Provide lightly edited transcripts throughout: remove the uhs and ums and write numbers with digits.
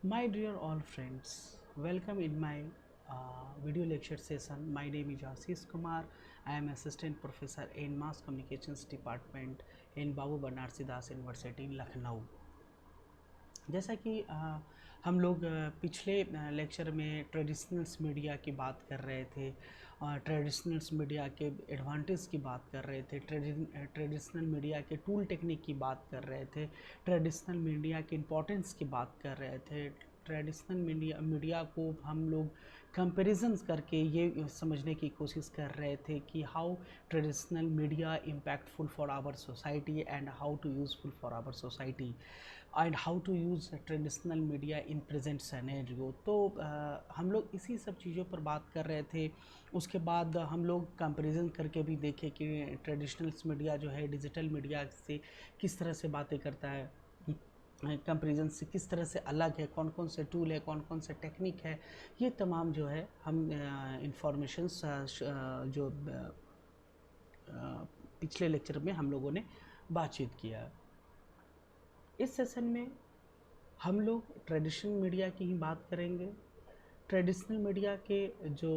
My dear all friends, welcome in my video lecture session. My name is Ashish Kumar. I am Assistant Professor in Mass Communications Department in Babu Banarsi Das University, Lucknow. जैसा कि हम लोग पिछले lecture में traditionals media की बात कर रहे थे, ट्रेडिशनल्स मीडिया के एडवांटेज की बात कर रहे थे, ट्रेडिशनल मीडिया के टूल टेक्निक की बात कर रहे थे, ट्रेडिशनल मीडिया के इम्पोर्टेंस की बात कर रहे थे। ट्रेडिशनल मीडिया को हम लोग कंपैरिजन्स करके ये समझने की कोशिश कर रहे थे कि how traditional media impactful for our society and how to useful for our society and how to use traditional media in present scenario. तो हम लोग इसी सब चीज़ों पर बात कर रहे थे। उसके बाद हम लोग कंपैरिजन करके भी देखे कि ट्रेडिशनल मीडिया जो है डिजिटल मीडिया से किस तरह से बातें करता है, कंपैरिजन से किस तरह से अलग है, कौन कौन से टूल है, कौन कौन से टेक्निक है। ये तमाम जो है हम इंफॉर्मेशंस जो पिछले लेक्चर में हम लोगों ने बातचीत किया। इस सेशन में हम लोग ट्रेडिशनल मीडिया की ही बात करेंगे। ट्रेडिशनल मीडिया के जो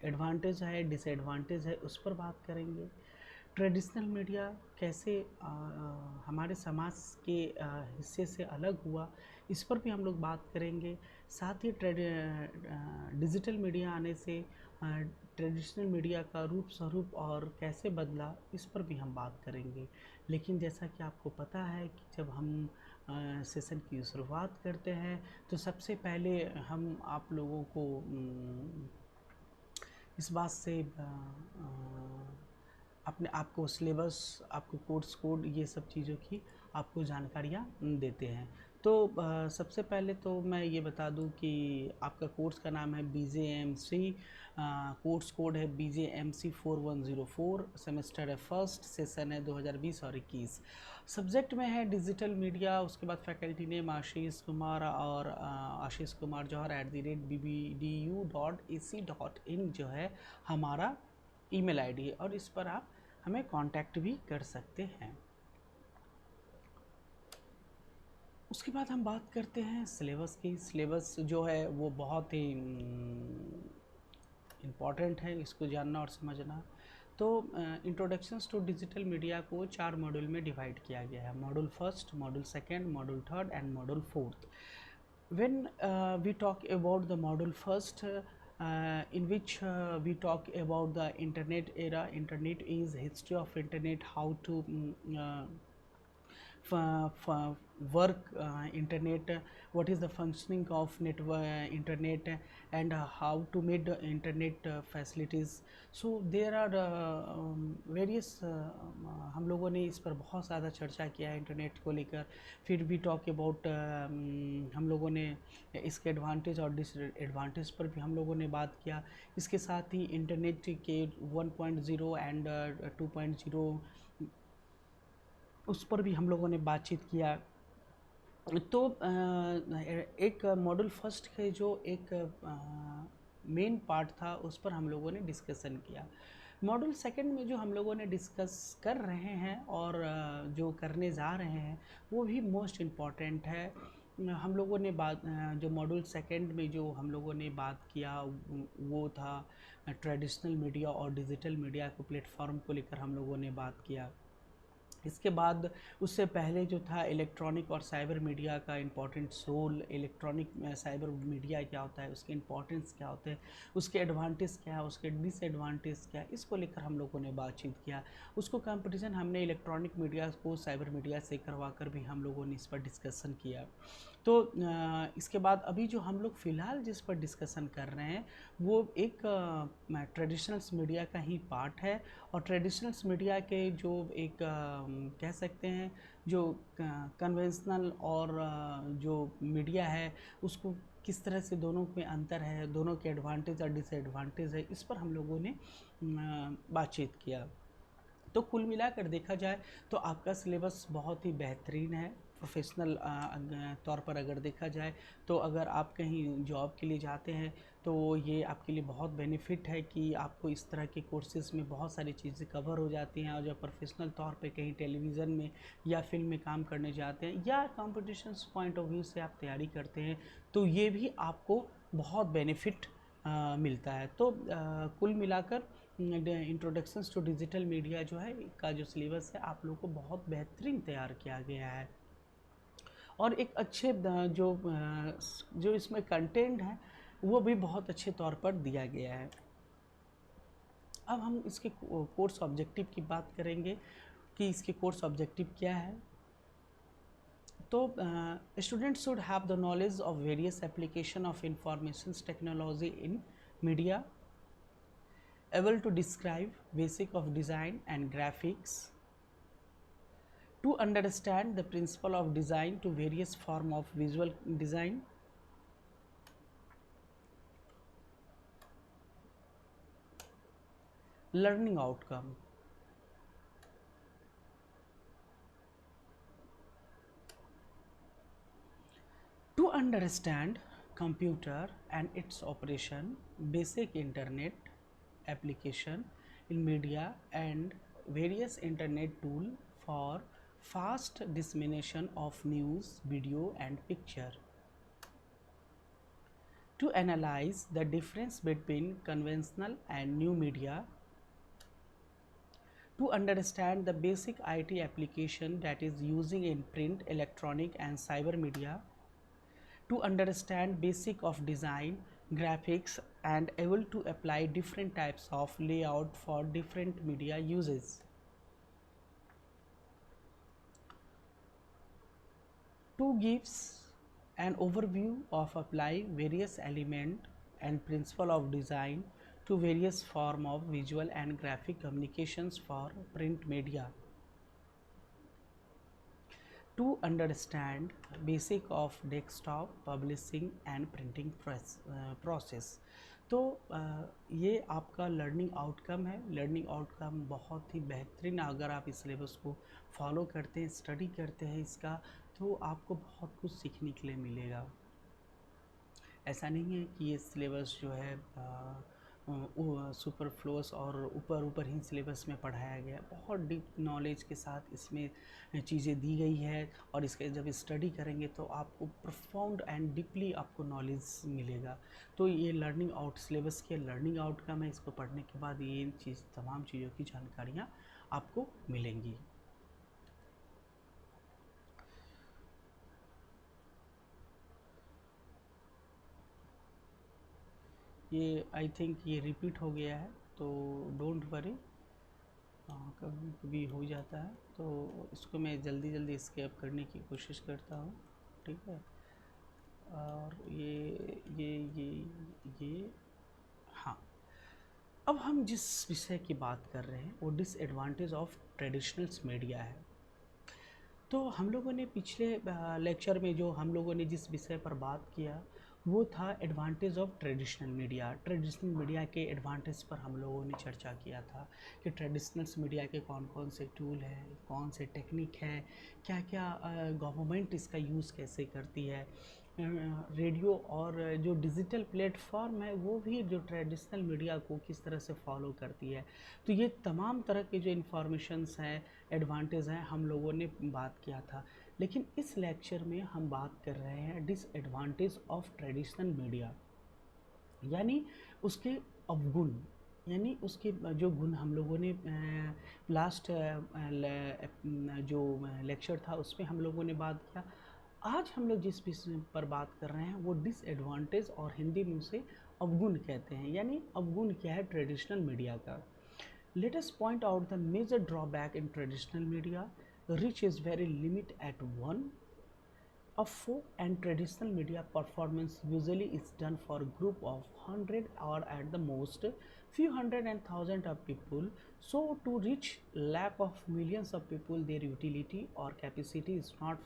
एडवांटेज है, डिसएडवांटेज है, उस पर बात करेंगे। ट्रेडिशनल मीडिया कैसे हमारे समाज के हिस्से से अलग हुआ, इस पर भी हम लोग बात करेंगे। साथ ही डिजिटल मीडिया आने से ट्रेडिशनल मीडिया का रूप स्वरूप और कैसे बदला, इस पर भी हम बात करेंगे। लेकिन जैसा कि आपको पता है कि जब हम सेशन की शुरुआत करते हैं तो सबसे पहले हम आप लोगों को इस बात से अपने आपको सिलेबस, आपको कोर्स कोड, ये सब चीज़ों की आपको जानकारियाँ देते हैं। तो सबसे पहले तो मैं ये बता दूं कि आपका कोर्स का नाम है BJMC, कोर्स कोड है BJMC 4104, सेमेस्टर है फर्स्ट, सेशन है 2020 और 21। सब्जेक्ट में है डिजिटल मीडिया। उसके बाद फैकल्टी नेम आशीष कुमार और आशीष कुमार जौहर @bbdu.ac.in जो है हमारा ईमेल आईडी है, और इस पर आप हमें कांटेक्ट भी कर सकते हैं। उसके बाद हम बात करते हैं सिलेबस की। सिलेबस जो है वो बहुत ही इम्पॉर्टेंट है, इसको जानना और समझना। तो इंट्रोडक्शंस टू डिजिटल मीडिया को 4 मॉड्यूल में डिवाइड किया गया है। Module first, module second, module third and module fourth. When we talk about the module first, in which we talk about the internet era. Internet is history of internet, how to work internet, what is the functioning of network internet, and how to make the internet facilities. So there are various हम लोगों ने इस पर बहुत ज़्यादा चर्चा किया है इंटरनेट को लेकर। फिर भी टॉक अबाउट हम लोगों ने इसके एडवांटेज और डिसएडवांटेज पर भी हम लोगों ने बात किया। इसके साथ ही इंटरनेट के 1.0 एंड 2.0 उस पर भी हम लोगों ने बातचीत किया। तो एक मॉड्यूल फर्स्ट के जो एक मेन पार्ट था उस पर हम लोगों ने डिस्कशन किया। मॉड्यूल सेकंड में जो हम लोगों ने डिस्कस कर रहे हैं और जो करने जा रहे हैं वो भी मोस्ट इम्पॉर्टेंट है। हम लोगों ने बात जो मॉड्यूल सेकंड में जो हम लोगों ने बात किया वो था ट्रेडिशनल मीडिया और डिजिटल मीडिया को प्लेटफॉर्म को लेकर हम लोगों ने बात किया। इसके बाद उससे पहले जो था इलेक्ट्रॉनिक और साइबर मीडिया का important role, electronic cyber media क्या होता है, उसके इम्पोर्टेंस क्या होते हैं, उसके एडवांटेज क्या है, उसके डिसएडवांटेज क्या है, इसको लेकर हम लोगों ने बातचीत किया। उसको कंपटीशन हमने इलेक्ट्रॉनिक मीडिया को साइबर मीडिया से करवा कर भी हम लोगों ने इस पर डिस्कशन किया। तो इसके बाद अभी जो हम लोग फ़िलहाल जिस पर डिस्कशन कर रहे हैं वो एक ट्रेडिशनल्स मीडिया का ही पार्ट है। और ट्रेडिशनल्स मीडिया के जो एक कह सकते हैं जो कन्वेंशनल और जो मीडिया है उसको किस तरह से दोनों में अंतर है, दोनों के एडवांटेज और डिसएडवांटेज है, इस पर हम लोगों ने बातचीत किया। तो कुल मिलाकर देखा जाए तो आपका सिलेबस बहुत ही बेहतरीन है। प्रोफेशनल तौर पर अगर देखा जाए तो अगर आप कहीं जॉब के लिए जाते हैं तो ये आपके लिए बहुत बेनिफिट है कि आपको इस तरह के कोर्सेज़ में बहुत सारी चीज़ें कवर हो जाती हैं। और जब प्रोफेशनल तौर पे कहीं टेलीविज़न में या फिल्म में काम करने जाते हैं या कॉम्पिटिशन्स पॉइंट ऑफ व्यू से आप तैयारी करते हैं तो ये भी आपको बहुत बेनिफिट मिलता है। तो कुल मिलाकर इंट्रोडक्शंस टू डिजिटल मीडिया जो है का जो सिलेबस है आप लोगों को बहुत बेहतरीन तैयार किया गया है और एक अच्छे जो इसमें कंटेंट है वो भी बहुत अच्छे तौर पर दिया गया है। अब हम इसके कोर्स ऑब्जेक्टिव की बात करेंगे कि इसके कोर्स ऑब्जेक्टिव क्या है। तो students should have the knowledge of various application of information technology in media, able to describe basic of design and graphics, to understand the principle of design to various form of visual design, learning outcome, to understand computer and its operation, basic internet application in media and various internet tool for fast dissemination of news, video and picture, to analyze the difference between conventional and new media, to understand the basic IT application that is using in print, electronic and cyber media, to understand basic of design, graphics and able to apply different types of layout for different media uses, to gives an overview of apply various element and principle of design to various form of visual and graphic communications for print media, to understand basic of desktop publishing and printing process। तो ये आपका learning outcome है। Learning outcome बहुत ही बेहतरीन, अगर आप इस syllabus को फॉलो करते हैं, स्टडी करते हैं इसका, तो आपको बहुत कुछ सीखने के लिए मिलेगा। ऐसा नहीं है कि ये सिलेबस जो है सुपरफ्लुअस और ऊपर ऊपर ही सिलेबस में पढ़ाया गया। बहुत डीप नॉलेज के साथ इसमें चीज़ें दी गई है और इसके जब स्टडी करेंगे तो आपको प्रोफाउंड एंड डीपली आपको नॉलेज मिलेगा। तो ये लर्निंग आउट सिलेबस के लर्निंग आउटकम है। इसको पढ़ने के बाद ये चीज़ तमाम चीज़ों की जानकारियाँ आपको मिलेंगी। ये आई थिंक ये रिपीट हो गया है तो डोंट वरी, कभी कभी हो जाता है, तो इसको मैं जल्दी जल्दी स्केप करने की कोशिश करता हूँ, ठीक है। और ये हाँ, अब हम जिस विषय की बात कर रहे हैं वो डिसएडवांटेज ऑफ ट्रेडिशनल्स मीडिया है। तो हम लोगों ने पिछले लेक्चर में जो हम लोगों ने जिस विषय पर बात किया वो था advantage of traditional media. Traditional media के एडवांटेज पर हम लोगों ने चर्चा किया था कि ट्रेडिशनल्स मीडिया के कौन कौन से टूल हैं, कौन से टेक्निक हैं, क्या क्या गवर्नमेंट इसका यूज़ कैसे करती है। रेडियो और जो डिजिटल प्लेटफॉर्म है वो भी जो ट्रेडिशनल मीडिया को किस तरह से फॉलो करती है। तो ये तमाम तरह के जो इन्फॉर्मेशंस हैं, एडवांटेज हैं, हम लोगों ने बात किया था। लेकिन इस लेक्चर में हम बात कर रहे हैं डिसएडवांटेज ऑफ ट्रेडिशनल मीडिया, यानी उसके अवगुण, यानी उसके जो गुण हम लोगों ने लास्ट जो लेक्चर था उसमें हम लोगों ने बात किया। आज हम लोग जिस विषय पर बात कर रहे हैं वो डिसएडवांटेज और हिंदी में उसे अवगुण कहते हैं। यानी अवगुण क्या है ट्रेडिशनल मीडिया का। Let us point out the major drawback in traditional media. Reach is very limited at one. A folk and traditional media performance usually is done for a group of 100 or at the most few hundred and thousand of people. So to reach lack of millions of people, their utility or capacity is not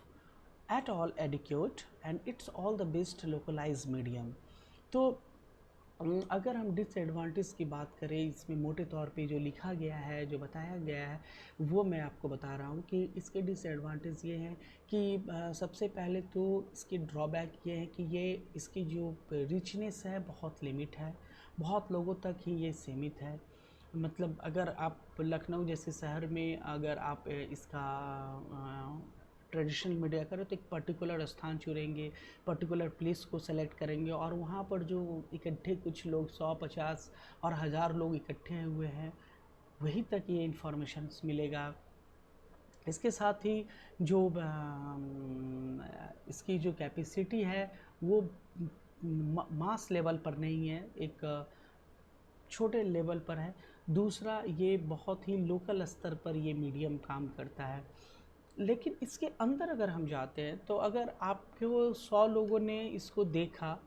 at all adequate and it's all the best localized medium. तो अगर हम disadvantage की बात करें, इसमें मोटे तौर पे जो लिखा गया है, जो बताया गया है, वो मैं आपको बता रहा हूँ कि इसके डिसएडवांटेज ये हैं कि सबसे पहले तो इसकी ड्रॉबैक ये है कि ये इसकी जो रिचनेस है बहुत लिमिट है, बहुत लोगों तक ही ये सीमित है। मतलब अगर आप लखनऊ जैसे शहर में अगर आप इसका ट्रेडिशनल मीडिया करें तो एक पर्टिकुलर स्थान चुनेंगे, पर्टिकुलर प्लेस को सेलेक्ट करेंगे और वहाँ पर जो इकट्ठे कुछ लोग 100, 50 और 1000 लोग इकट्ठे हुए हैं, वहीं तक ये इन्फॉर्मेशंस मिलेगा। इसके साथ ही जो इसकी जो कैपेसिटी है वो मास लेवल पर नहीं है, एक छोटे लेवल पर है। दूसरा, ये बहुत ही लोकल स्तर पर ये मीडियम काम करता है। लेकिन इसके अंदर अगर हम जाते हैं तो अगर आपको 100 लोगों ने इसको देखा,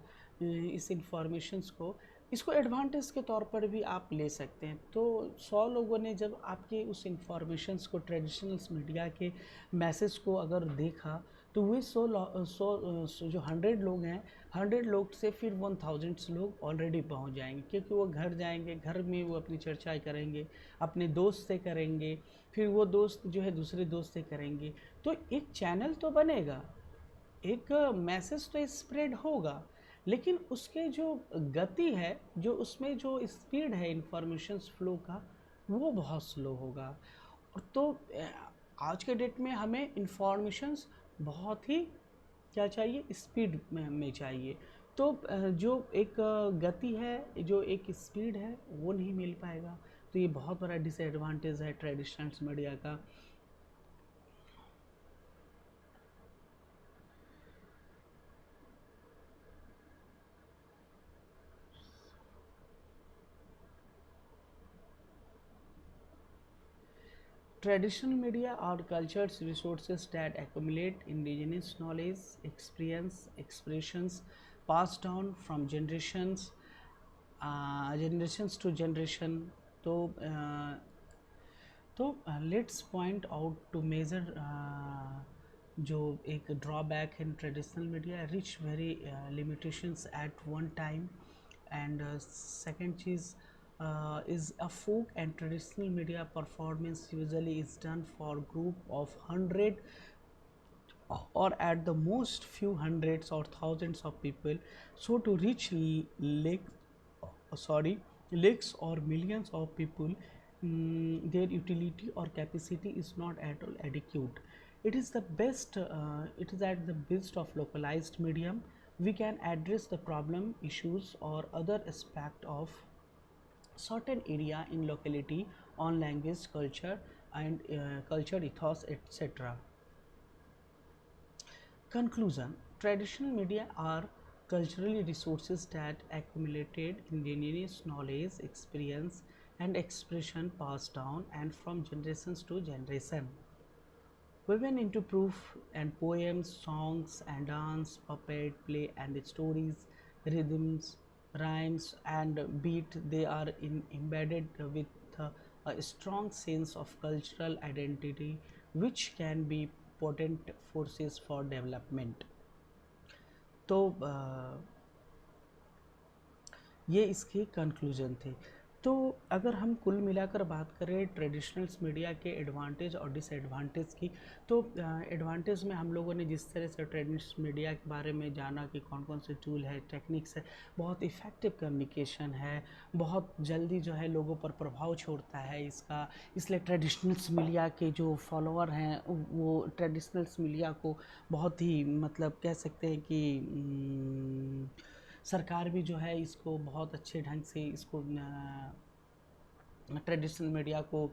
इस इंफॉर्मेशंस को, इसको एडवांटेज के तौर पर भी आप ले सकते हैं। तो 100 लोगों ने जब आपके उस इंफॉर्मेशंस को, ट्रेडिशनल मीडिया के मैसेज को अगर देखा, तो वे 100 जो 100 लोग हैं, 100 लोग से फिर 1000 लोग ऑलरेडी पहुंच जाएंगे, क्योंकि वो घर जाएंगे, घर में वो अपनी चर्चाएं करेंगे, अपने दोस्त से करेंगे, फिर वो दोस्त जो है दूसरे दोस्त से करेंगे। तो एक चैनल तो बनेगा, एक मैसेज तो स्प्रेड होगा, लेकिन उसके जो गति है, जो उसमें जो स्पीड है इंफॉर्मेशन फ्लो का, वो बहुत स्लो होगा। और तो आज के डेट में हमें इंफॉर्मेशंस बहुत ही क्या चाहिए, स्पीड में चाहिए। तो जो एक गति है, जो एक स्पीड है, वो नहीं मिल पाएगा। तो ये बहुत बड़ा डिसएडवांटेज है ट्रेडिशनल मीडिया का। Traditional media are culture's resources that accumulate indigenous knowledge, experience, expressions passed down from generations to generation. तो let's point out to major जो एक drawback in traditional media, reach very limitations at one time. And second चीज़ is a folk and traditional media performance usually is done for group of 100 or at the most few hundreds or thousands of people. So to reach lakhs or millions of people, their utility or capacity is not at all adequate. It is the best, it is at the best of localized medium. We can address the problem, issues or other aspect of certain area in locality on language, culture and culture ethos, etc. Conclusion: traditional media are cultural resources that accumulated indigenous knowledge, experience and expression passed down and from generations to generation, woven into proof and poems, songs and dance, puppet play and stories, rhythms, rhymes and beat. They are embedded with a strong sense of cultural identity, which can be potent forces for development. तो ये इसके conclusion थे। तो अगर हम कुल मिलाकर बात करें ट्रेडिशनल्स मीडिया के एडवांटेज और डिसएडवांटेज की, तो एडवांटेज में हम लोगों ने जिस तरह से ट्रेडिशनल मीडिया के बारे में जाना कि कौन कौन से टूल है, टेक्निक्स है, बहुत इफ़ेक्टिव कम्युनिकेशन है, बहुत जल्दी जो है लोगों पर प्रभाव छोड़ता है इसका, इसलिए ट्रेडिशनल्स मीडिया के जो फॉलोअर हैं वो ट्रेडिशनल्स मीडिया को बहुत ही, मतलब कह सकते हैं कि सरकार भी जो है इसको बहुत अच्छे ढंग से इसको ट्रेडिशनल मीडिया को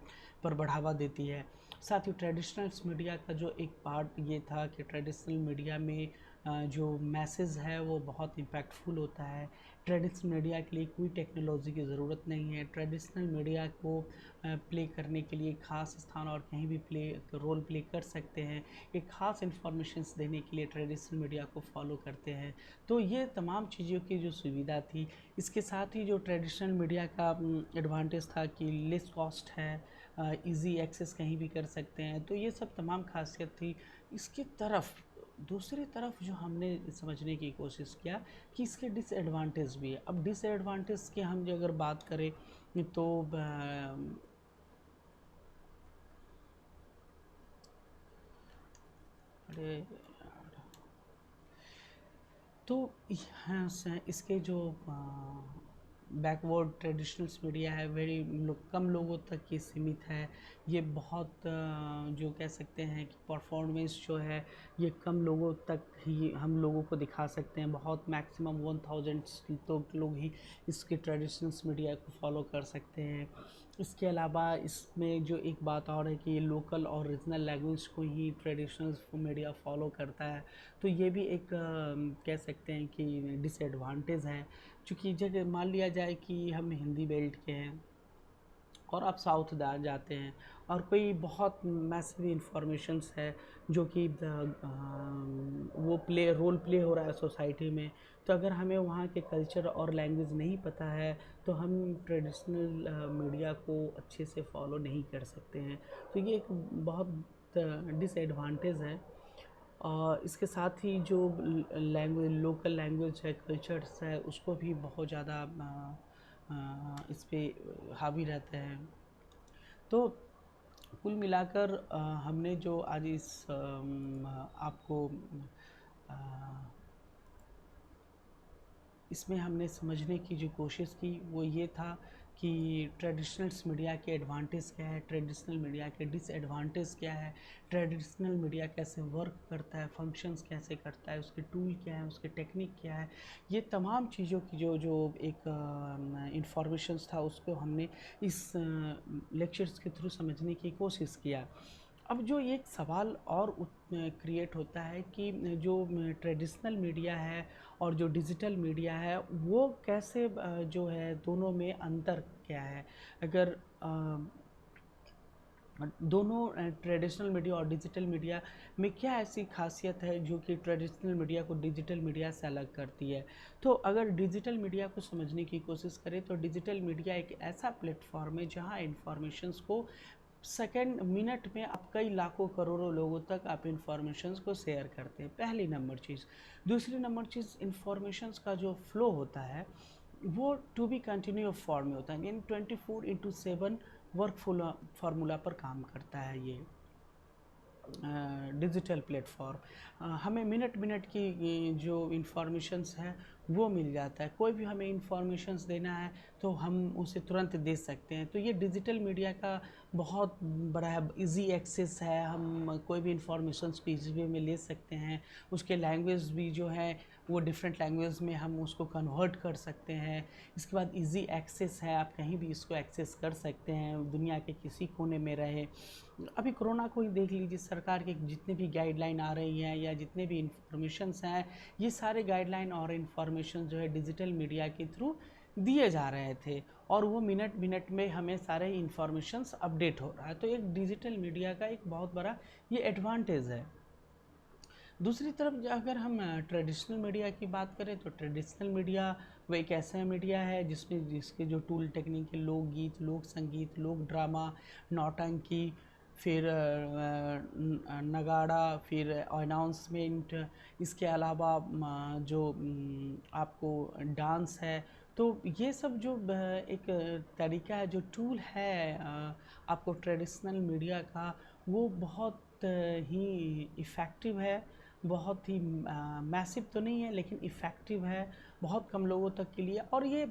पर बढ़ावा देती है। साथ ही ट्रेडिशनल्स मीडिया का जो एक पार्ट ये था कि ट्रेडिशनल मीडिया में जो मैसेज है वो बहुत इम्पैक्टफुल होता है। ट्रेडिशनल मीडिया के लिए कोई टेक्नोलॉजी की ज़रूरत नहीं है। ट्रेडिशनल मीडिया को प्ले करने के लिए खास स्थान और कहीं भी रोल प्ले कर सकते हैं। एक ख़ास इन्फॉर्मेशंस देने के लिए ट्रेडिशनल मीडिया को फॉलो करते हैं। तो ये तमाम चीज़ों की जो सुविधा थी, इसके साथ ही जो ट्रेडिशनल मीडिया का एडवांटेज था कि लेस कॉस्ट है, इजी एक्सेस कहीं भी कर सकते हैं, तो ये सब तमाम खासियत थी। इसकी तरफ दूसरी तरफ जो हमने समझने की कोशिश किया कि इसके डिसएडवांटेज भी है। अब डिसएडवांटेज की हम जो अगर बात करें तो अरे यार, तो यहाँ से इसके जो बैकवर्ड ट्रेडिशनल्स मीडिया है वेरी कम लोगों तक ये सीमित है। ये बहुत जो कह सकते हैं कि परफॉर्मेंस जो है ये कम लोगों तक ही हम लोगों को दिखा सकते हैं। बहुत मैक्सिमम 1000 तो लोग ही इसके ट्रेडिशनल्स मीडिया को फॉलो कर सकते हैं। इसके अलावा इसमें जो एक बात और है कि ये लोकल और रीजनल लैंग्वेज को ही ट्रेडिशनल मीडिया फॉलो करता है। तो ये भी एक कह सकते हैं कि डिसएडवांटेज है। चूँकि जगह मान लिया जाए कि हम हिंदी बेल्ट के हैं और आप साउथ जाते हैं और कोई बहुत मैसिव इंफॉर्मेशंस है जो कि वो रोल प्ले हो रहा है सोसाइटी में, तो अगर हमें वहाँ के कल्चर और लैंग्वेज नहीं पता है तो हम ट्रेडिशनल मीडिया को अच्छे से फॉलो नहीं कर सकते हैं। तो ये एक बहुत डिसएडवांटेज है। और इसके साथ ही जो लैंग्वेज लोकल लैंग्वेज है कल्चर्स है उसको भी बहुत ज़्यादा इस पे हावी रहते हैं। तो कुल मिलाकर हमने जो आज इस आपको अ, इसमें हमने समझने की जो कोशिश की वो ये था कि ट्रेडिशनल्स मीडिया के एडवांटेज क्या है, ट्रेडिशनल मीडिया के डिसएडवांटेज क्या है, ट्रेडिशनल मीडिया कैसे वर्क करता है, फंक्शंस कैसे करता है, उसके टूल क्या है, उसके टेक्निक क्या है। ये तमाम चीज़ों की जो जो एक इंफॉर्मेशंस था उसको हमने इस लेक्चर्स के थ्रू समझने की कोशिश किया। अब जो एक सवाल और क्रिएट होता है कि जो ट्रेडिशनल मीडिया है और जो डिजिटल मीडिया है वो कैसे जो है दोनों में अंतर क्या है। अगर दोनों ट्रेडिशनल मीडिया और डिजिटल मीडिया में क्या ऐसी खासियत है जो कि ट्रेडिशनल मीडिया को डिजिटल मीडिया से अलग करती है। तो अगर डिजिटल मीडिया को समझने की कोशिश करें तो डिजिटल मीडिया एक ऐसा प्लेटफॉर्म है जहां इंफॉर्मेशंस को सेकेंड मिनट में आप कई लाखों करोड़ों लोगों तक आप इंफॉर्मेशंस को शेयर करते हैं, पहली नंबर चीज़। दूसरी नंबर चीज़, इंफॉर्मेशंस का जो फ्लो होता है वो टू बी कंटिन्यू फॉर्म में होता है, यानी 24/7 वर्क फार्मूला पर काम करता है ये डिजिटल प्लेटफॉर्म। हमें मिनट मिनट की जो इंफॉर्मेशंस है वो मिल जाता है। कोई भी हमें इंफॉर्मेशंस देना है तो हम उसे तुरंत दे सकते हैं। तो ये डिजिटल मीडिया का बहुत बड़ा इजी एक्सेस है। हम कोई भी इंफॉर्मेशंस को इजी वे में ले सकते हैं। उसके लैंग्वेज भी जो है वो डिफरेंट लैंग्वेज में हम उसको कन्वर्ट कर सकते हैं। इसके बाद इजी एक्सेस है, आप कहीं भी इसको एक्सेस कर सकते हैं, दुनिया के किसी कोने में रहे। अभी कोरोना को ही देख लीजिए, सरकार के जितने भी गाइडलाइन आ रही हैं या जितने भी इंफॉर्मेशंस हैं ये सारे गाइडलाइन और इंफॉर्मेशन जो है डिजिटल मीडिया के थ्रू दिए जा रहे थे और वो मिनट मिनट में हमें सारे इंफॉर्मेशंस अपडेट हो रहा है। तो एक डिजिटल मीडिया का एक बहुत बड़ा ये एडवांटेज है। दूसरी तरफ अगर हम ट्रेडिशनल मीडिया की बात करें तो ट्रेडिशनल मीडिया वो एक ऐसा मीडिया है जिसमें जिसके जो टूल टेक्निक है, लोकगीत, लोक संगीत, लोक ड्रामा, नौटंकी, फिर नगाड़ा, फिर अनाउंसमेंट, इसके अलावा जो आपको डांस है। तो ये सब जो एक तरीका है, जो टूल है आपको ट्रेडिशनल मीडिया का, वो बहुत ही इफ़ेक्टिव है। बहुत ही मैसिव तो नहीं है लेकिन इफ़ेक्टिव है बहुत कम लोगों तक के लिए। और ये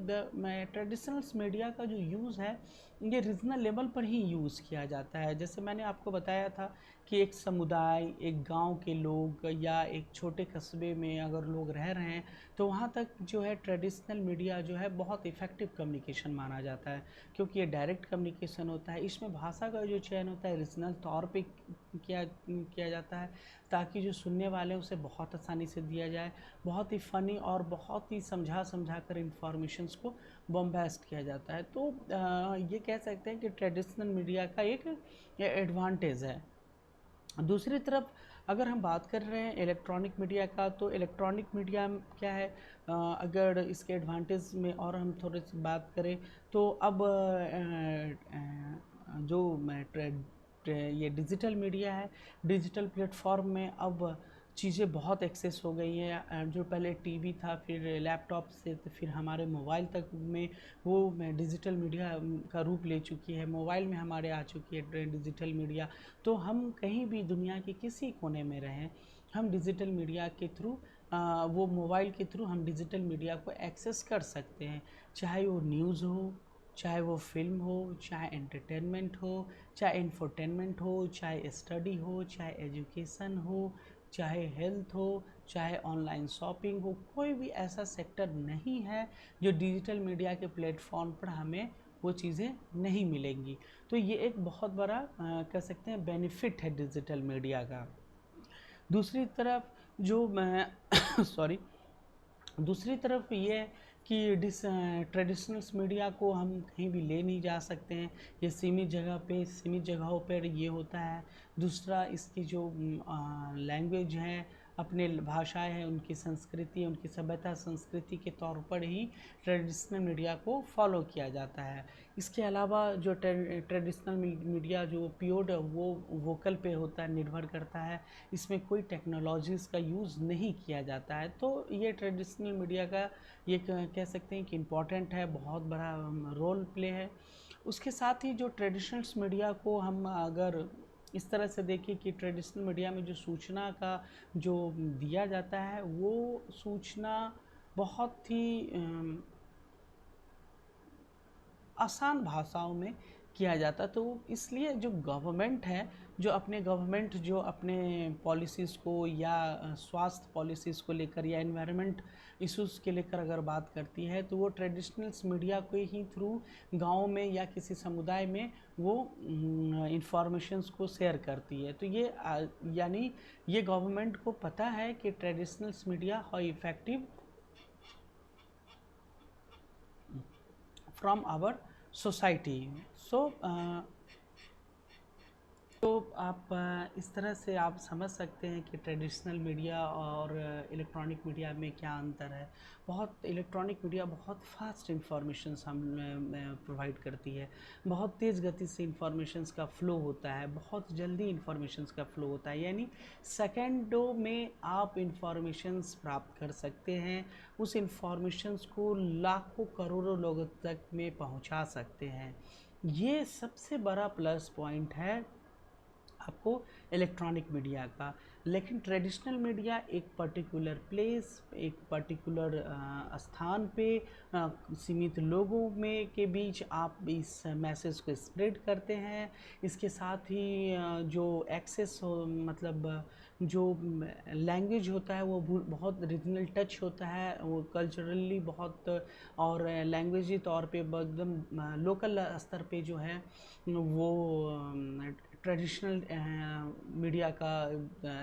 ट्रेडिशनल्स मीडिया का जो यूज़ है ये रीजनल लेवल पर ही यूज़ किया जाता है। जैसे मैंने आपको बताया था कि एक समुदाय, एक गांव के लोग या एक छोटे कस्बे में अगर लोग रह रहे हैं तो वहाँ तक जो है ट्रेडिशनल मीडिया जो है बहुत इफ़ेक्टिव कम्युनिकेशन माना जाता है, क्योंकि ये डायरेक्ट कम्युनिकेशन होता है। इसमें भाषा का जो चयन होता है रीजनल तौर पे किया जाता है ताकि जो सुनने वाले हैं उसे बहुत आसानी से दिया जाए। बहुत ही फ़नी और बहुत ही समझा कर इंफॉर्मेशंस को बॉम्बास्ट किया जाता है। तो ये कह सकते हैं कि ट्रेडिशनल मीडिया का एक एडवांटेज है। दूसरी तरफ अगर हम बात कर रहे हैं इलेक्ट्रॉनिक मीडिया का, तो इलेक्ट्रॉनिक मीडिया क्या है, अगर इसके एडवांटेज में और हम थोड़ी सी बात करें तो अब जो ये डिजिटल मीडिया है, डिजिटल प्लेटफॉर्म में अब चीज़ें बहुत एक्सेस हो गई हैं। जो पहले टीवी था, फिर लैपटॉप से, तो फिर हमारे मोबाइल तक में वो डिजिटल मीडिया का रूप ले चुकी है। मोबाइल में हमारे आ चुकी है डिजिटल मीडिया। तो हम कहीं भी दुनिया के किसी कोने में रहें, हम डिजिटल मीडिया के थ्रू वो मोबाइल के थ्रू हम डिजिटल मीडिया को एक्सेस कर सकते हैं। चाहे वो न्यूज़ हो, चाहे वो फिल्म हो, चाहे एंटरटेनमेंट हो, चाहे इंफोटेनमेंट हो, चाहे स्टडी हो, चाहे एजुकेशन हो, चाहे हेल्थ हो, चाहे ऑनलाइन शॉपिंग हो। कोई भी ऐसा सेक्टर नहीं है जो डिजिटल मीडिया के प्लेटफॉर्म पर हमें वो चीज़ें नहीं मिलेंगी। तो ये एक बहुत बड़ा कह सकते हैं बेनिफिट है डिजिटल मीडिया का। दूसरी तरफ जो मैं सॉरी, दूसरी तरफ ये है कि ट्रेडिशनल मीडिया को हम कहीं भी ले नहीं जा सकते हैं। ये सीमित जगह पे, सीमित जगहों पर ये होता है। दूसरा, इसकी जो लैंग्वेज है, अपने भाषाएं हैं, उनकी संस्कृति, उनकी सभ्यता संस्कृति के तौर पर ही ट्रेडिशनल मीडिया को फॉलो किया जाता है। इसके अलावा जो ट्रेडिशनल मीडिया जो प्योर वो वोकल पे होता है, निर्भर करता है। इसमें कोई टेक्नोलॉजीज़ का यूज़ नहीं किया जाता है। तो ये ट्रेडिशनल मीडिया का ये कह सकते हैं कि इम्पॉर्टेंट है, बहुत बड़ा रोल प्ले है। उसके साथ ही जो ट्रेडिशनल मीडिया को हम अगर इस तरह से देखें कि ट्रेडिशनल मीडिया में जो सूचना का जो दिया जाता है, वो सूचना बहुत ही आसान भाषाओं में किया जाता। तो इसलिए जो गवर्नमेंट है, जो अपने पॉलिसीज़ को या स्वास्थ्य पॉलिसीज़ को लेकर या एनवायरनमेंट इश्यूज़ के लेकर अगर बात करती है, तो वो ट्रेडिशनल्स मीडिया को ही थ्रू गाँव में या किसी समुदाय में वो इंफॉर्मेशंस को शेयर करती है। तो ये यानी ये गवर्नमेंट को पता है कि traditionals media how effective from our society. तो आप इस तरह से आप समझ सकते हैं कि ट्रेडिशनल मीडिया और इलेक्ट्रॉनिक मीडिया में क्या अंतर है। बहुत इलेक्ट्रॉनिक मीडिया बहुत फास्ट इंफॉर्मेशंस हम प्रोवाइड करती है, बहुत तेज़ गति से इंफॉर्मेशंस का फ़्लो होता है, बहुत जल्दी इंफॉर्मेशंस का फ़्लो होता है। यानी सेकेंडों में आप इंफॉर्मेशंस प्राप्त कर सकते हैं, उस इंफॉर्मेशंस को लाखों करोड़ों लोगों तक में पहुंचा सकते हैं। ये सबसे बड़ा प्लस पॉइंट है आपको इलेक्ट्रॉनिक मीडिया का। लेकिन ट्रेडिशनल मीडिया एक पर्टिकुलर प्लेस, एक पर्टिकुलर स्थान पे सीमित लोगों में के बीच आप इस मैसेज को स्प्रेड करते हैं। इसके साथ ही जो एक्सेस हो, मतलब जो लैंग्वेज होता है वो बहुत रीजनल टच होता है, वो कल्चरली बहुत, और लैंग्वेजी तौर पे एकदम लोकल स्तर पे जो है वो ट्रेडिशनल मीडिया का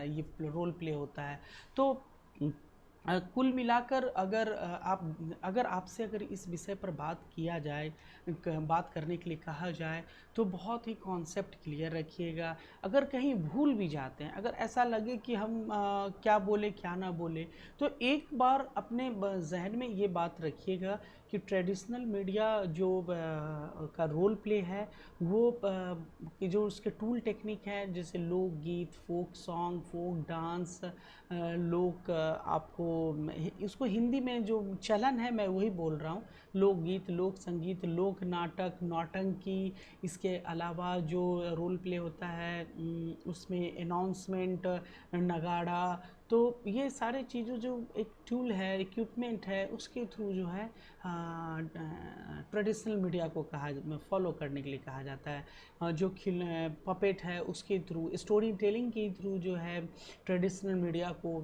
ये रोल प्ले होता है। तो कुल मिलाकर अगर आपसे इस विषय पर बात किया जाए, बात करने के लिए कहा जाए, तो बहुत ही कॉन्सेप्ट क्लियर रखिएगा। अगर कहीं भूल भी जाते हैं, अगर ऐसा लगे कि हम क्या बोले क्या ना बोले, तो एक बार अपने जहन में ये बात रखिएगा कि ट्रेडिशनल मीडिया जो का रोल प्ले है, वो कि जो उसके टूल टेक्निक है, जैसे लोकगीत, फोक सॉन्ग, फोक डांस, लोक आपको इसको हिंदी में जो चलन है मैं वही बोल रहा हूँ, लोकगीत, लोक संगीत, लोक नाटक, नौटंकी। इसके अलावा जो रोल प्ले होता है उसमें अनाउंसमेंट, नगाड़ा, तो ये सारे चीज़ों जो एक टूल है, इक्विपमेंट है, उसके थ्रू जो है ट्रेडिशनल मीडिया को फॉलो करने के लिए कहा जाता है। जो पपेट है उसके थ्रू, स्टोरी टेलिंग के थ्रू जो है ट्रेडिशनल मीडिया को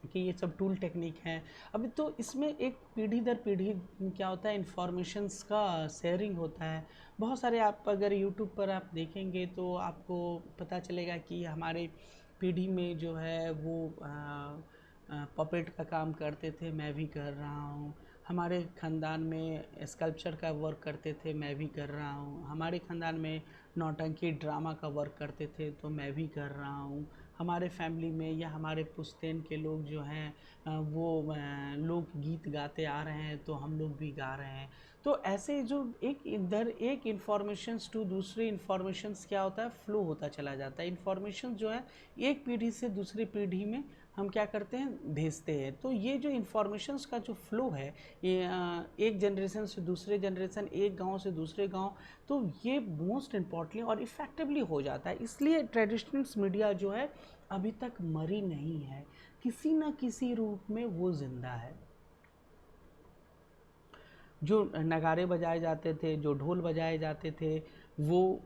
कि ये सब टूल टेक्निक हैं। अभी तो इसमें एक पीढ़ी दर पीढ़ी क्या होता है, इन्फॉर्मेशंस का शेयरिंग होता है। बहुत सारे आप अगर यूट्यूब पर आप देखेंगे तो आपको पता चलेगा कि हमारे पीढ़ी में जो है वो पपेट का काम करते थे, मैं भी कर रहा हूँ। हमारे ख़ानदान में स्कल्पचर का वर्क करते थे, मैं भी कर रहा हूँ। हमारे ख़ानदान में नौटंकी ड्रामा का वर्क करते थे, तो मैं भी कर रहा हूँ। हमारे फैमिली में या हमारे पुश्तैन के लोग जो हैं वो लोग गीत गाते आ रहे हैं, तो हम लोग भी गा रहे हैं। तो ऐसे जो एक इधर एक इन्फॉर्मेशंस टू दूसरी इन्फॉर्मेशंस क्या होता है, फ्लो होता चला जाता है। इन्फॉर्मेशन जो है एक पीढ़ी से दूसरी पीढ़ी में हम क्या करते हैं, भेजते हैं। तो ये जो इन्फॉर्मेशंस का जो फ्लो है, ये एक जनरेशन से दूसरे जनरेशन, एक गांव से दूसरे गांव, तो ये मोस्ट इम्पॉर्टेंटली और इफ़ेक्टिवली हो जाता है। इसलिए ट्रेडिशनल मीडिया जो है अभी तक मरी नहीं है, किसी न किसी रूप में वो ज़िंदा है। जो नगाड़े बजाए जाते थे, जो ढोल बजाए जाते थे, वो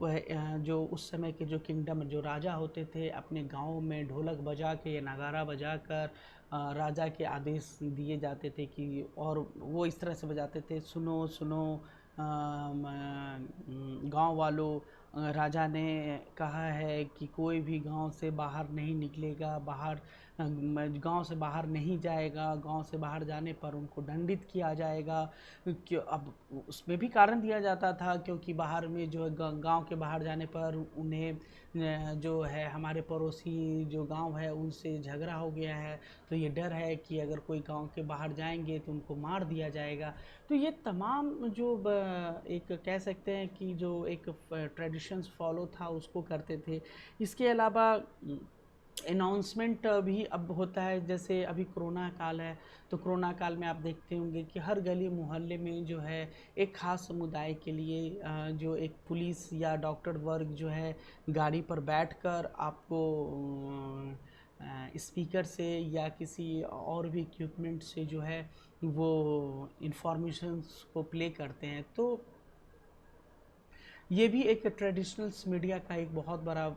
जो उस समय के जो किंगडम जो राजा होते थे, अपने गांव में ढोलक बजा के, नगाड़ा बजा कर राजा के आदेश दिए जाते थे कि, और वो इस तरह से बजाते थे, सुनो सुनो गांव वालों, राजा ने कहा है कि कोई भी गांव से बाहर नहीं निकलेगा, गांव से बाहर नहीं जाएगा, गांव से बाहर जाने पर उनको दंडित किया जाएगा। क्यों, अब उसमें भी कारण दिया जाता था, क्योंकि बाहर में जो है गांव के बाहर जाने पर उन्हें जो है हमारे पड़ोसी जो गांव है उनसे झगड़ा हो गया है, तो ये डर है कि अगर कोई गांव के बाहर जाएंगे तो उनको मार दिया जाएगा। तो ये तमाम जो एक कह सकते हैं कि जो एक ट्रेडिशंस फॉलो था उसको करते थे। इसके अलावा अनाउंसमेंट भी अब होता है, जैसे अभी कोरोना काल है, तो कोरोना काल में आप देखते होंगे कि हर गली मोहल्ले में जो है एक ख़ास समुदाय के लिए जो एक पुलिस या डॉक्टर वर्ग जो है गाड़ी पर बैठकर आपको स्पीकर से या किसी और भी इक्विपमेंट से जो है वो इंफॉर्मेशंस को प्ले करते हैं। तो ये भी एक ट्रेडिशनल्स मीडिया का एक बहुत बड़ा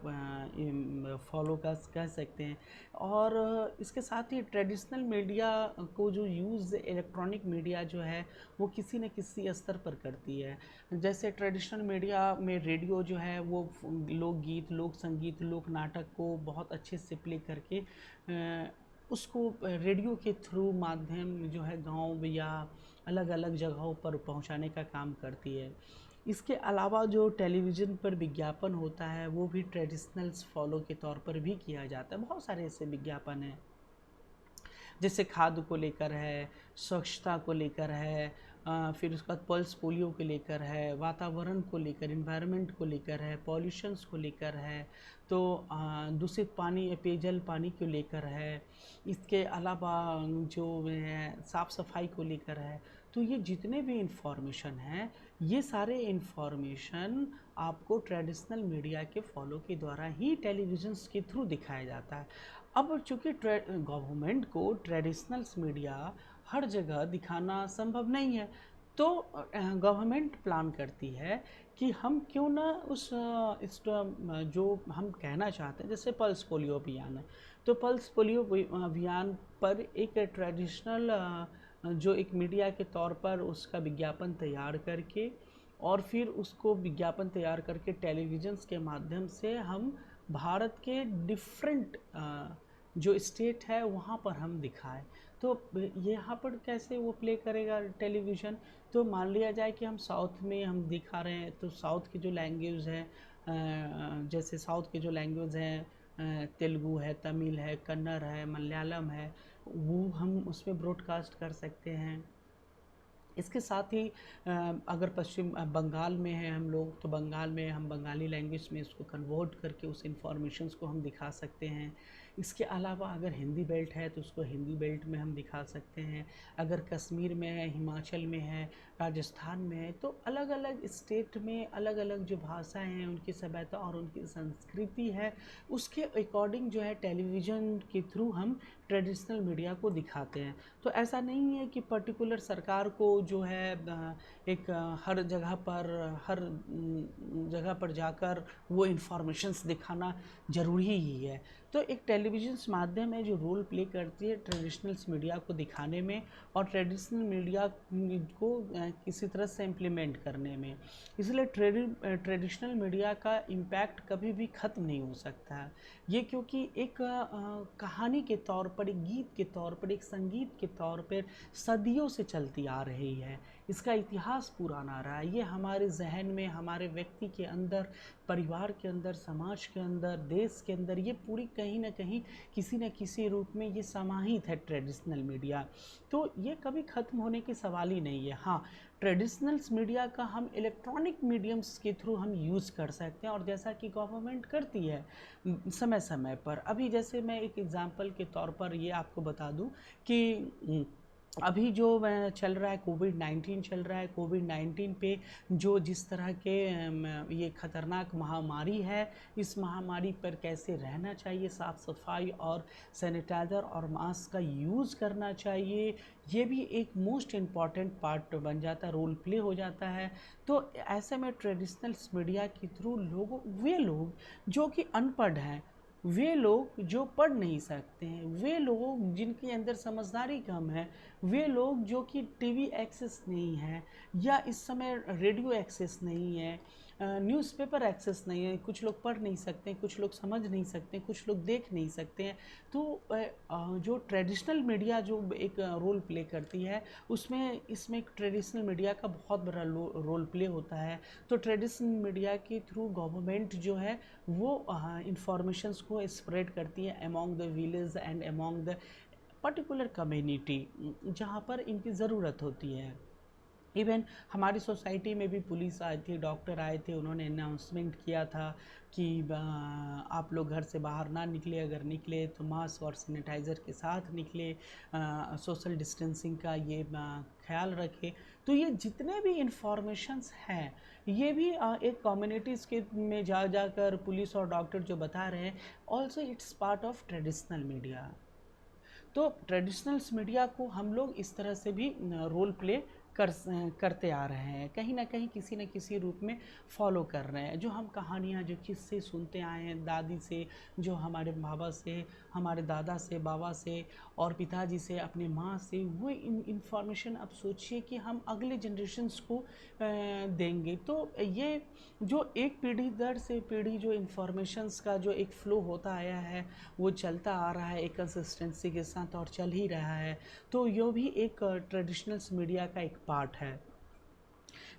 फॉलो का कह सकते हैं। और इसके साथ ही ट्रेडिशनल मीडिया को जो यूज़ इलेक्ट्रॉनिक मीडिया जो है वो किसी न किसी स्तर पर करती है। जैसे ट्रेडिशनल मीडिया में रेडियो जो है वो लोकगीत, लोक संगीत, लोक नाटक को बहुत अच्छे से प्ले करके उसको रेडियो के थ्रू माध्यम जो है गांव या अलग अलग जगहों पर पहुंचाने का काम करती है। इसके अलावा जो टेलीविज़न पर विज्ञापन होता है वो भी ट्रेडिशनल्स फॉलो के तौर पर भी किया जाता है। बहुत सारे ऐसे विज्ञापन हैं, जैसे खाद्य को लेकर है, स्वच्छता को लेकर है, फिर उसके बाद पल्स पोलियो को लेकर है, वातावरण को लेकर, इन्वायरमेंट को लेकर है, पॉल्यूशंस को लेकर है, तो दूषित पानी, पेयजल पानी को लेकर है। इसके अलावा जो है साफ़ सफाई को लेकर है। तो ये जितने भी इंफॉर्मेशन हैं, ये सारे इंफॉर्मेशन आपको ट्रेडिशनल मीडिया के फॉलो के द्वारा ही टेलीविज़न्स के थ्रू दिखाया जाता है। अब चूँकि गवर्नमेंट को ट्रेडिशनल्स मीडिया हर जगह दिखाना संभव नहीं है, तो गवर्नमेंट प्लान करती है कि हम क्यों ना जो हम कहना चाहते हैं, जैसे पल्स पोलियो अभियान है, तो पल्स पोलियो अभियान पर एक ट्रेडिशनल जो एक मीडिया के तौर पर उसका विज्ञापन तैयार करके, और फिर उसको विज्ञापन तैयार करके टेलीविज़न्स के माध्यम से हम भारत के डिफरेंट जो स्टेट है वहाँ पर हम दिखाएं। तो यहाँ पर कैसे वो प्ले करेगा टेलीविज़न, तो मान लिया जाए कि हम साउथ में हम दिखा रहे हैं, तो साउथ की जो लैंग्वेज है, जैसे साउथ के जो लैंग्वेज हैं, तेलुगु है, तमिल है, कन्नड़ है, मलयालम है, वो हम उसमें ब्रॉडकास्ट कर सकते हैं। इसके साथ ही अगर पश्चिम बंगाल में हैं हम लोग, तो बंगाल में हम बंगाली लैंग्वेज में इसको कन्वर्ट करके उस इंफॉर्मेशंस को हम दिखा सकते हैं। इसके अलावा अगर हिंदी बेल्ट है तो उसको हिंदी बेल्ट में हम दिखा सकते हैं। अगर कश्मीर में है, हिमाचल में है, राजस्थान में है, तो अलग अलग स्टेट में अलग अलग जो भाषाएं हैं, उनकी सभ्यता और उनकी संस्कृति है, उसके अकॉर्डिंग जो है टेलीविज़न के थ्रू हम ट्रेडिशनल मीडिया को दिखाते हैं। तो ऐसा नहीं है कि पर्टिकुलर सरकार को जो है एक हर जगह पर जाकर वो इन्फॉर्मेशंस दिखाना ज़रूरी ही है। तो एक टेलीविज़न माध्यम है जो रोल प्ले करती है ट्रेडिशनल्स मीडिया को दिखाने में और ट्रेडिशनल मीडिया को किसी तरह से इम्प्लीमेंट करने में। इसलिए ट्रेडिशनल मीडिया का इम्पैक्ट कभी भी ख़त्म नहीं हो सकता है। ये क्योंकि एक कहानी के तौर पर, एक गीत के तौर पर, एक संगीत के तौर पर सदियों से चलती आ रही है। इसका इतिहास पुराना रहा है। ये हमारे जहन में, हमारे व्यक्ति के अंदर परिवार के अंदर, समाज के अंदर, देश के अंदर, ये पूरी कहीं ना कहीं किसी न किसी रूप में ये समाहित है ट्रेडिशनल मीडिया। तो ये कभी ख़त्म होने की सवाल ही नहीं है। हाँ, ट्रेडिशनल मीडिया का हम इलेक्ट्रॉनिक मीडियम्स के थ्रू हम यूज़ कर सकते हैं, और जैसा कि गवर्नमेंट करती है समय समय पर। अभी जैसे मैं एक एग्ज़ाम्पल के तौर पर ये आपको बता दूं कि अभी जो चल रहा है, कोविड-19 चल रहा है, कोविड-19 पे जो जिस तरह के ये ख़तरनाक महामारी है, इस महामारी पर कैसे रहना चाहिए, साफ़ सफाई और सैनिटाइज़र और मास्क का यूज़ करना चाहिए, ये भी एक मोस्ट इम्पॉर्टेंट पार्ट बन जाता है, रोल प्ले हो जाता है। तो ऐसे में ट्रेडिशनल मीडिया के थ्रू वे लोग जो कि अनपढ़ हैं, वे लोग जो पढ़ नहीं सकते हैं, वे लोग जिनके अंदर समझदारी कम है, वे लोग जो कि टीवी एक्सेस नहीं है, या इस समय रेडियो एक्सेस नहीं है, न्यूज़पेपर एक्सेस नहीं है, कुछ लोग पढ़ नहीं सकते, कुछ लोग समझ नहीं सकते, कुछ लोग देख नहीं सकते हैं। तो जो ट्रेडिशनल मीडिया जो एक रोल प्ले करती है, उसमें इसमें एक ट्रेडिशनल मीडिया का बहुत बड़ा रोल प्ले होता है। तो ट्रेडिशनल मीडिया के थ्रू गवर्नमेंट जो है वो इंफॉर्मेशंस को स्प्रेड करती है among the village and among the particular community जहाँ पर इनकी ज़रूरत होती है। इवन हमारी सोसाइटी में भी पुलिस आई थी, डॉक्टर आए थे, उन्होंने अनाउंसमेंट किया था कि आप लोग घर से बाहर ना निकले, अगर निकले तो मास्क और सैनिटाइज़र के साथ निकले, सोशल डिस्टेंसिंग का ये ख्याल रखें। तो ये जितने भी इंफॉर्मेशंस हैं, ये भी एक कम्युनिटीज़ के में जा जाकर पुलिस और डॉक्टर जो बता रहे हैं, also it's part of traditional media. तो ट्रेडिशनल मीडिया को हम लोग इस तरह से भी रोल प्ले करते आ रहे हैं, कहीं ना कहीं किसी न किसी रूप में फॉलो कर रहे हैं। जो हम कहानियाँ, जो किस्से सुनते आए हैं दादी से, जो हमारे बाबा से, हमारे दादा से, बाबा से और पिताजी से, अपने माँ से, वो इंफॉर्मेशन अब सोचिए कि हम अगले जनरेशन्स को देंगे। तो ये जो एक पीढ़ी दर से पीढ़ी जो इंफॉर्मेशंस का जो एक फ़्लो होता आया है, वो चलता आ रहा है एक कंसिस्टेंसी के साथ और चल ही रहा है। तो ये भी एक ट्रेडिशनल मीडिया का एक पार्ट है।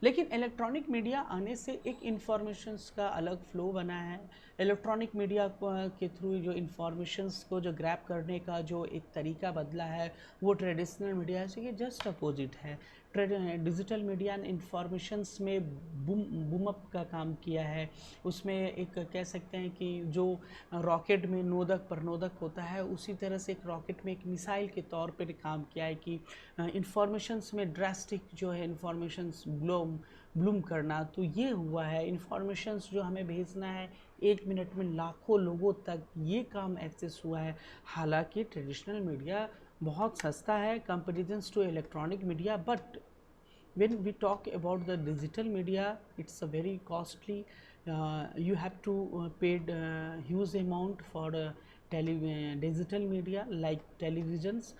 लेकिन इलेक्ट्रॉनिक मीडिया आने से एक इन्फॉर्मेशंस का अलग फ़्लो बना है। इलेक्ट्रॉनिक मीडिया के थ्रू जो इन्फॉर्मेशंस को जो ग्रैब करने का जो एक तरीका बदला है, वो ट्रेडिशनल मीडिया से जस्ट अपोजिट है। डिजिटल मीडिया ने इंफॉर्मेशंस में बूम अप का काम किया है। उसमें एक कह सकते हैं कि जो रॉकेट में नोदक प्रनोदक होता है, उसी तरह से एक रॉकेट में एक मिसाइल के तौर पर काम किया है कि इंफॉर्मेशंस में ड्रास्टिक जो है इंफॉर्मेशंस ब्लूम करना। तो ये हुआ है, इंफॉर्मेशंस जो हमें भेजना है 1 मिनट में लाखों लोगों तक, ये काम एक्सेस हुआ है। हालांकि ट्रेडिशनल मीडिया बहुत सस्ता है comparisons to electronic media, but when we talk about the digital media, it's a very costly, you have to paid huge amount for digital media like televisions।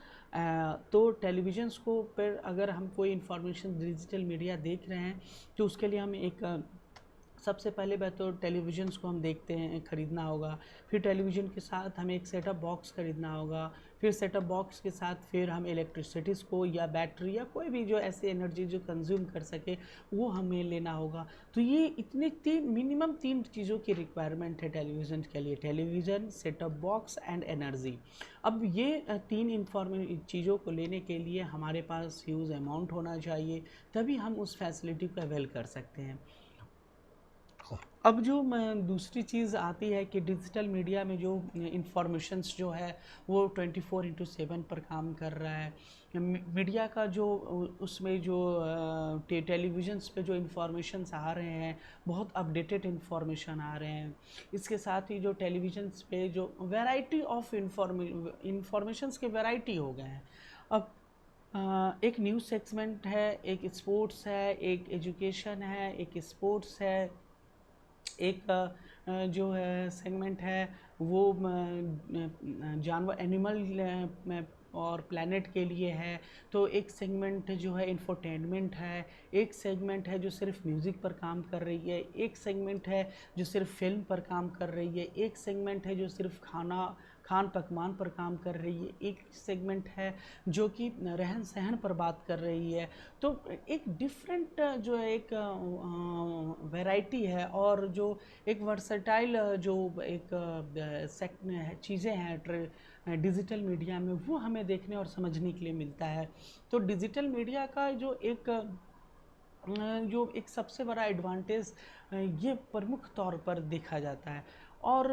तो टेलीविज़न्स को पर अगर हम कोई इंफॉर्मेशन डिजिटल मीडिया देख रहे हैं, तो उसके लिए हम एक सबसे पहले बात तो टेलीविज़न्स को हम देखते हैं, ख़रीदना होगा। फिर टेलीविज़न के साथ हमें एक सेटअप बॉक्स ख़रीदना होगा। फिर सेटअप बॉक्स के साथ फिर हम इलेक्ट्रिसिटीज़ को या बैटरी या कोई भी जो ऐसी एनर्जी जो कंज्यूम कर सके, वो हमें लेना होगा। तो ये इतनी मिनिमम 3 चीज़ों की रिक्वायरमेंट है टेलीविज़न के लिए: television, setup box and energy. अब ये 3 चीज़ों को लेने के लिए हमारे पास ह्यूज अमाउंट होना चाहिए, तभी हम उस फैसिलिटी को अवेल कर सकते हैं। अब जो दूसरी चीज़ आती है कि डिजिटल मीडिया में जो इंफॉर्मेशंस जो है वो 24/7 पर काम कर रहा है। मीडिया का जो उसमें जो टेलीविज़न्स पे जो इंफॉर्मेशंस आ रहे हैं, बहुत अपडेटेड इंफॉर्मेशन आ रहे हैं। इसके साथ ही जो टेलीविज़न्स पे जो वैरायटी ऑफ इंफॉर्मेशंस के वैरायटी हो गए हैं। अब एक न्यूज़ सेगमेंट है, एक स्पोर्ट्स है, एक एजुकेशन है, एक स्पोर्ट्स है, एक जो है सेगमेंट है वो जानवर एनिमल और प्लैनेट के लिए है। तो एक सेगमेंट जो है इंफोटेनमेंट है, एक सेगमेंट है जो सिर्फ म्यूज़िक पर काम कर रही है, एक सेगमेंट है जो सिर्फ फिल्म पर काम कर रही है, एक सेगमेंट है जो सिर्फ खान पकवान पर काम कर रही है, एक सेगमेंट है जो कि रहन सहन पर बात कर रही है। तो एक डिफरेंट जो है एक वैरायटी है, और जो एक वर्सटाइल जो एक चीज़ें हैं डिजिटल मीडिया में, वो हमें देखने और समझने के लिए मिलता है। तो डिजिटल मीडिया का जो एक सबसे बड़ा एडवांटेज ये प्रमुख तौर पर देखा जाता है। और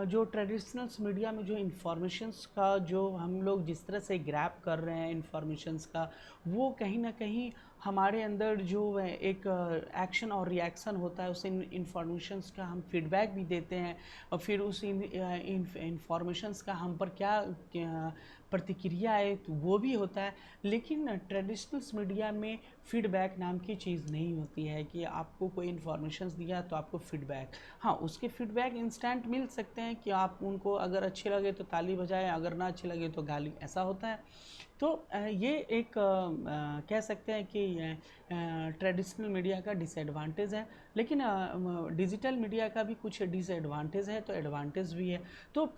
जो ट्रेडिशनल्स मीडिया में जो इन्फॉर्मेशंस का जो हम लोग जिस तरह से ग्रैब कर रहे हैं इन्फॉर्मेशंस का, वो कहीं ना कहीं हमारे अंदर जो एक एक्शन और रिएक्शन होता है, उस इन्फॉर्मेशंस का हम फीडबैक भी देते हैं, और फिर उस इन्फॉर्मेशंस का हम पर क्या प्रतिक्रिया है, तो वो भी होता है। लेकिन ट्रेडिशनल्स मीडिया में फीडबैक नाम की चीज़ नहीं होती है कि आपको कोई इन्फॉर्मेशन दिया तो आपको फीडबैक, हाँ उसके फीडबैक इंस्टेंट मिल सकते हैं कि आप उनको अगर अच्छे लगे तो ताली बजाएं, अगर ना अच्छे लगे तो गाली, ऐसा होता है। तो ये एक कह सकते हैं कि ट्रेडिशनल मीडिया का डिसएडवांटेज है। लेकिन डिजिटल मीडिया का भी कुछ डिसएडवांटेज है तो एडवांटेज भी है। तो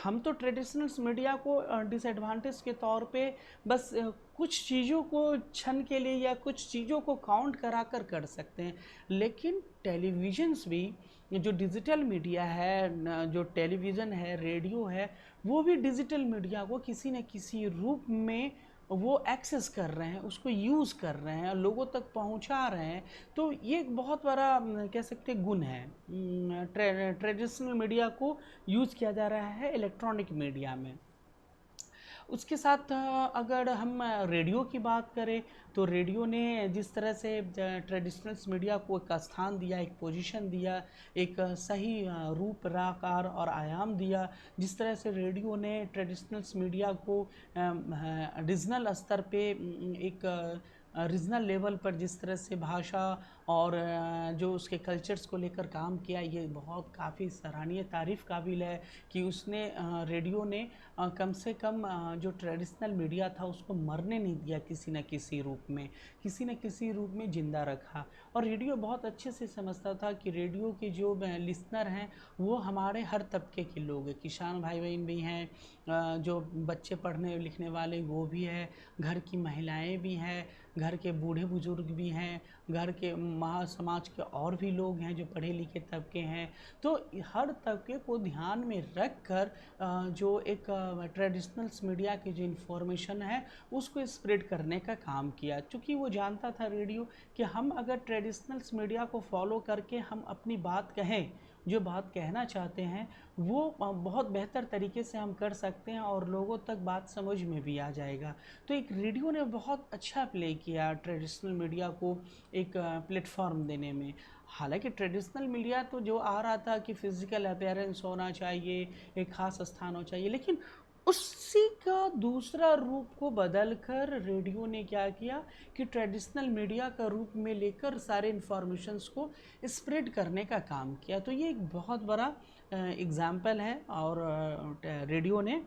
हम तो ट्रेडिशनल मीडिया को डिसएडवांटेज के तौर पे बस कुछ चीज़ों को क्षण के लिए या कुछ चीज़ों को काउंट करा कर सकते हैं। लेकिन टेलीविज़न्स भी, जो डिजिटल मीडिया है, जो टेलीविज़न है, रेडियो है, वो भी डिजिटल मीडिया को किसी न किसी रूप में वो एक्सेस कर रहे हैं, उसको यूज़ कर रहे हैं, लोगों तक पहुंचा रहे हैं। तो ये एक बहुत बड़ा कह सकते गुण है। ट्रेडिशनल मीडिया को यूज़ किया जा रहा है इलेक्ट्रॉनिक मीडिया में। उसके साथ अगर हम रेडियो की बात करें, तो रेडियो ने जिस तरह से ट्रेडिशनल्स मीडिया को एक स्थान दिया, एक पोजीशन दिया, एक सही रूप आकार और आयाम दिया, जिस तरह से रेडियो ने ट्रेडिशनल्स मीडिया को रीजनल स्तर पे एक रीजनल लेवल पर जिस तरह से भाषा और जो उसके कल्चर्स को लेकर काम किया, ये बहुत काफ़ी सराहनीय, तारीफ़ काबिल है कि उसने रेडियो ने कम से कम जो ट्रेडिशनल मीडिया था उसको मरने नहीं दिया, किसी न किसी रूप में, किसी न किसी रूप में ज़िंदा रखा। और रेडियो बहुत अच्छे से समझता था कि रेडियो के जो लिसनर हैं वो हमारे हर तबके के लोग हैं, किसान भाई बहन भी हैं, जो बच्चे पढ़ने लिखने वाले वो भी है, घर की महिलाएं भी हैं, घर के बूढ़े बुजुर्ग भी हैं, घर के समाज के और भी लोग हैं जो पढ़े लिखे तबके हैं। तो हर तबके को ध्यान में रख कर जो एक ट्रेडिशनल्स मीडिया की जो इन्फॉर्मेशन है उसको स्प्रेड करने का काम किया। क्योंकि वो जानता था रेडियो कि हम अगर ट्रेडिशनल्स मीडिया को फॉलो करके हम अपनी बात कहें, जो बात कहना चाहते हैं, वो बहुत बेहतर तरीके से हम कर सकते हैं और लोगों तक बात समझ में भी आ जाएगा। तो एक रेडियो ने बहुत अच्छा प्ले किया ट्रेडिशनल मीडिया को एक प्लेटफॉर्म देने में। हालांकि ट्रेडिशनल मीडिया तो जो आ रहा था कि फिजिकल अपीयरेंस होना चाहिए, एक खास स्थान होना चाहिए, लेकिन उसी का दूसरा रूप को बदलकर रेडियो ने क्या किया कि ट्रेडिशनल मीडिया का रूप में लेकर सारे इन्फॉर्मेशंस को स्प्रेड करने का काम किया। तो ये एक बहुत बड़ा एग्जाम्पल है, और रेडियो ने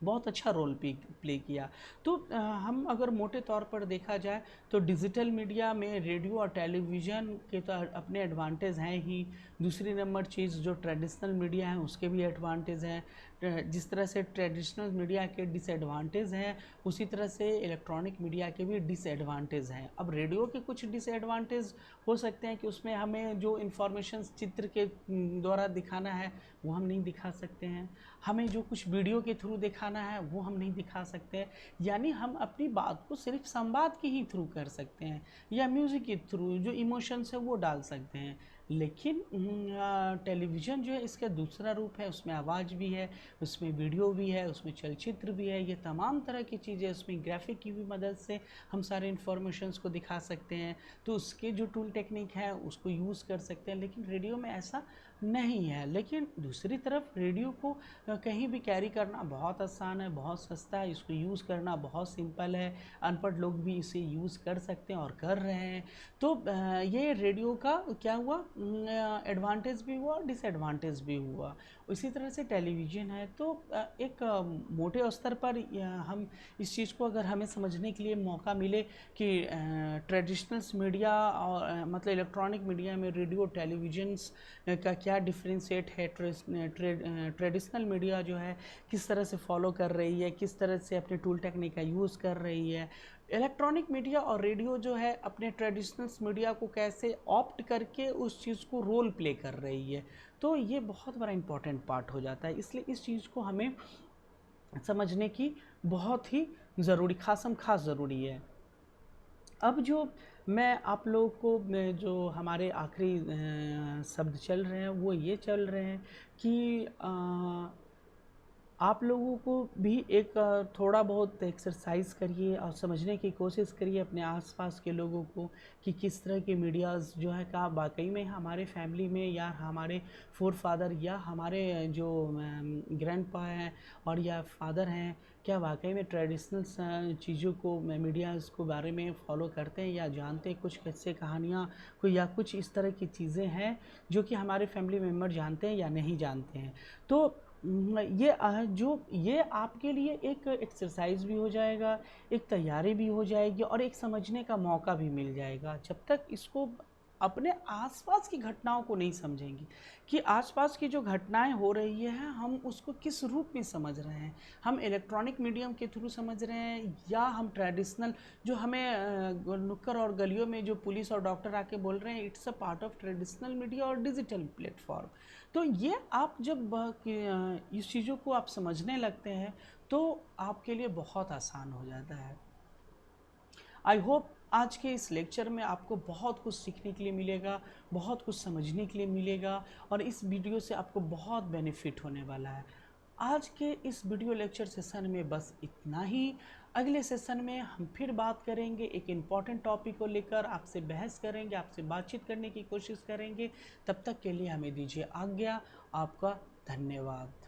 बहुत अच्छा रोल प्ले किया। तो हम अगर मोटे तौर पर देखा जाए तो डिजिटल मीडिया में रेडियो और टेलीविज़न के तो अपने एडवांटेज हैं ही। दूसरी नंबर चीज़ जो ट्रेडिशनल मीडिया है उसके भी एडवांटेज हैं। जिस तरह से ट्रेडिशनल मीडिया के डिसएडवांटेज हैं, उसी तरह से इलेक्ट्रॉनिक मीडिया के भी डिसएडवांटेज हैं। अब रेडियो के कुछ डिसएडवांटेज हो सकते हैं कि उसमें हमें जो इन्फॉर्मेशन चित्र के द्वारा दिखाना है वो हम नहीं दिखा सकते हैं, हमें जो कुछ वीडियो के थ्रू दिखाना है वो हम नहीं दिखा सकते। यानी हम अपनी बात को सिर्फ संवाद के ही थ्रू कर सकते हैं, या म्यूज़िक के थ्रू जो इमोशंस है वो डाल सकते हैं। लेकिन टेलीविज़न जो है इसका दूसरा रूप है, उसमें आवाज़ भी है, उसमें वीडियो भी है, उसमें चलचित्र भी है, ये तमाम तरह की चीज़ें, उसमें ग्राफिक की भी मदद से हम सारे इन्फॉर्मेशंस को दिखा सकते हैं। तो उसके जो टूल टेक्निक है उसको यूज़ कर सकते हैं, लेकिन रेडियो में ऐसा नहीं है। लेकिन दूसरी तरफ रेडियो को कहीं भी कैरी करना बहुत आसान है, बहुत सस्ता है, इसको यूज़ करना बहुत सिंपल है, अनपढ़ लोग भी इसे यूज़ कर सकते हैं और कर रहे हैं। तो ये रेडियो का क्या हुआ, एडवांटेज भी हुआ और डिसएडवांटेज भी हुआ। उसी तरह से टेलीविज़न है। तो एक मोटे स्तर पर हम इस चीज़ को अगर हमें समझने के लिए मौका मिले कि ट्रेडिशनल्स मीडिया और मतलब इलेक्ट्रॉनिक मीडिया में रेडियो टेलीविज़न्स का क्या डिफरेंशिएट है, ट्रेडिशनल मीडिया जो है किस तरह से फॉलो कर रही है, किस तरह से अपने टूल टेक्निक का यूज़ कर रही है, इलेक्ट्रॉनिक मीडिया और रेडियो जो है अपने ट्रेडिशनल्स मीडिया को कैसे ऑप्ट करके उस चीज़ को रोल प्ले कर रही है। तो ये बहुत बड़ा इम्पॉर्टेंट पार्ट हो जाता है, इसलिए इस चीज़ को हमें समझने की बहुत ही ज़रूरी, खासम खास ज़रूरी है। अब जो मैं आप लोगों को जो हमारे आखिरी शब्द चल रहे हैं वो ये चल रहे हैं कि आप लोगों को भी एक थोड़ा बहुत एक्सरसाइज करिए और समझने की कोशिश करिए अपने आसपास के लोगों को कि किस तरह के मीडियाज़ जो है का वाकई में हमारे फैमिली में या हमारे फोर फादर या हमारे जो ग्रैंडपा हैं और या फादर हैं, क्या वाकई में ट्रेडिशनल चीज़ों को मीडियाज़ को बारे में फॉलो करते हैं या जानते हैं, कुछ किस्से कहानियाँ कोई या कुछ इस तरह की चीज़ें हैं जो कि हमारे फैमिली मेम्बर जानते हैं या नहीं जानते हैं। तो ये आपके लिए एक एक्सरसाइज भी हो जाएगा, एक तैयारी भी हो जाएगी और एक समझने का मौका भी मिल जाएगा। जब तक इसको अपने आसपास की घटनाओं को नहीं समझेंगे कि आसपास की जो घटनाएं हो रही है हम उसको किस रूप में समझ रहे हैं, हम इलेक्ट्रॉनिक मीडियम के थ्रू समझ रहे हैं या हम ट्रेडिशनल जो हमें नुक्कड़ और गलियों में जो पुलिस और डॉक्टर आके बोल रहे हैं it's a part of traditional media और डिजिटल प्लेटफॉर्म। तो ये आप जब इस चीज़ों को आप समझने लगते हैं तो आपके लिए बहुत आसान हो जाता है। आई होप आज के इस लेक्चर में आपको बहुत कुछ सीखने के लिए मिलेगा, बहुत कुछ समझने के लिए मिलेगा और इस वीडियो से आपको बहुत बेनिफिट होने वाला है। आज के इस वीडियो लेक्चर सेशन में बस इतना ही। अगले सेशन में हम फिर बात करेंगे, एक इम्पॉर्टेंट टॉपिक को लेकर आपसे बहस करेंगे, आपसे बातचीत करने की कोशिश करेंगे। तब तक के लिए हमें दीजिए आज्ञा। आपका धन्यवाद।